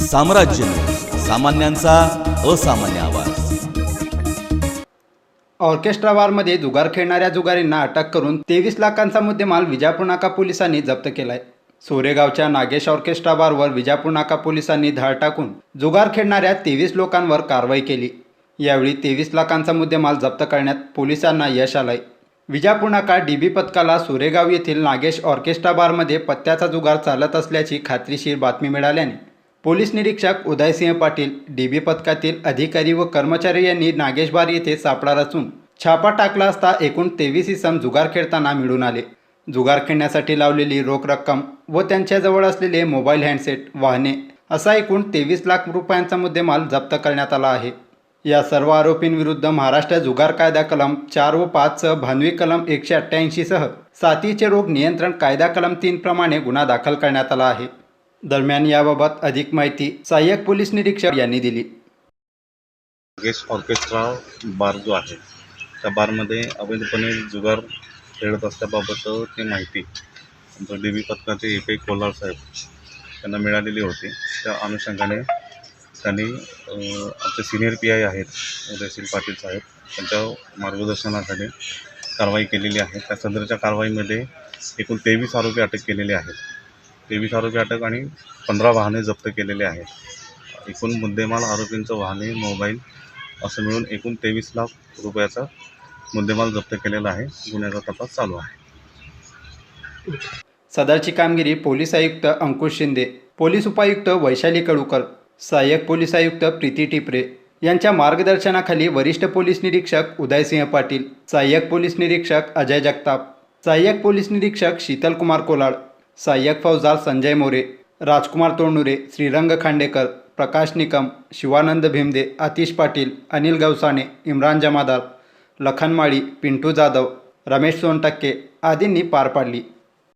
साम्राज्य न्यूज, सामान्यांचा असामान्य आवाज। ऑर्केस्ट्रा बारमध्ये जुगार खेळणाऱ्या जुगारींना अटक करून 23 लाखांचा मुद्देमाल विजापूर नाका पोलिसांनी जप्त केलाय। सोरेगावच्या नागेश ऑर्केस्ट्रा बारवर विजापूर नाका पोलिसांनी धाड टाकून जुगार खेळणाऱ्या 23 लोकांवर कारवाई केली। यावेळी 23 लाखांचा मुद्देमाल जप्त करण्यात पोलिसांना यश आलंय। विजापूर नाका डीबी पथकाला सोरेगाव येथील नागेश ऑर्केस्ट्रा बारमध्ये पत्त्याचा जुगार चालत असल्याची खात्रीशीर बातमी मिळाल्याने पोलीस निरीक्षक उदयसिंह पाटील, डीबी पथकातील अधिकारी व कर्मचारी यांनी नागेश बार येथे सापळा रचून छापा टाकला असता एकूण 23 इसम जुगार खेळताना मिळून आले। जुगार खेळण्यासाठी लावलेली रोख रक्कम व त्यांच्याजवळ असलेले मोबाईल हँडसेट, वाहने असा एकूण 23 लाख रुपयांचा मुद्देमाल जप्त करण्यात आला आहे। या सर्व आरोपींविरुद्ध महाराष्ट्र जुगार कायदा कलम 4 व 5 सह भानवी कलम 188 सह साथीचे रोग नियंत्रण कायदा कलम 3 प्रमाणे गुन्हा दाखल करण्यात आला आहे। दरम्यान याबाबत अधिक माहिती सहाय्यक पोलीस निरीक्षक यांनी दिली। नागेश ऑर्केस्ट्रा बार जो आहे त्या बारमध्ये अवैधपणे जुगार खेळत असल्याबाबत ती माहिती आमच्या डीबी पथकाचे ए.पी. कोल्हार साहेब त्यांना मिळालेली होती। त्या अनुषंगाने त्यांनी आमचे सिनियर पी.आय. आहेत उदयसिंह पाटील साहेब, त्यांच्या मार्गदर्शनाखाली कारवाई केलेली आहे। त्या सदरच्या कारवाईमध्ये एकूण 23 आरोपी अटक केलेले आहेत। 23 आरोपी अटक आणि 15 वाहने जप्त केलेले आहेत। एकूण मुद्देमाल आरोपींचं वाहने, मोबाईल असं मिळून एकूण 23 लाख रुपयाचा मुद्देमाल जप्त केलेला आहे। गुन्ह्याचा तपास चालू आहे। सदरची कामगिरी पोलीस आयुक्त अंकुश शिंदे, पोलीस उपायुक्त वैशाली कडूकर, सहाय्यक पोलीस आयुक्त प्रीती टिपरे यांच्या मार्गदर्शनाखाली वरिष्ठ पोलीस निरीक्षक उदयसिंह पाटील, सहाय्यक पोलीस निरीक्षक अजय जगताप, सहाय्यक पोलीस निरीक्षक शीतलकुमार कोलाड, सहाय्यक फौजदार संजय मोरे, राजकुमार तोंडुरे, श्रीरंग खांडेकर, प्रकाश निकम, शिवानंद भीमदे, आतिश पाटील, अनिल गवसाणे, इम्रान जमादार, लखन माळी, पिंटू जाधव, रमेश सोनटक्के आदींनी पार पाडली।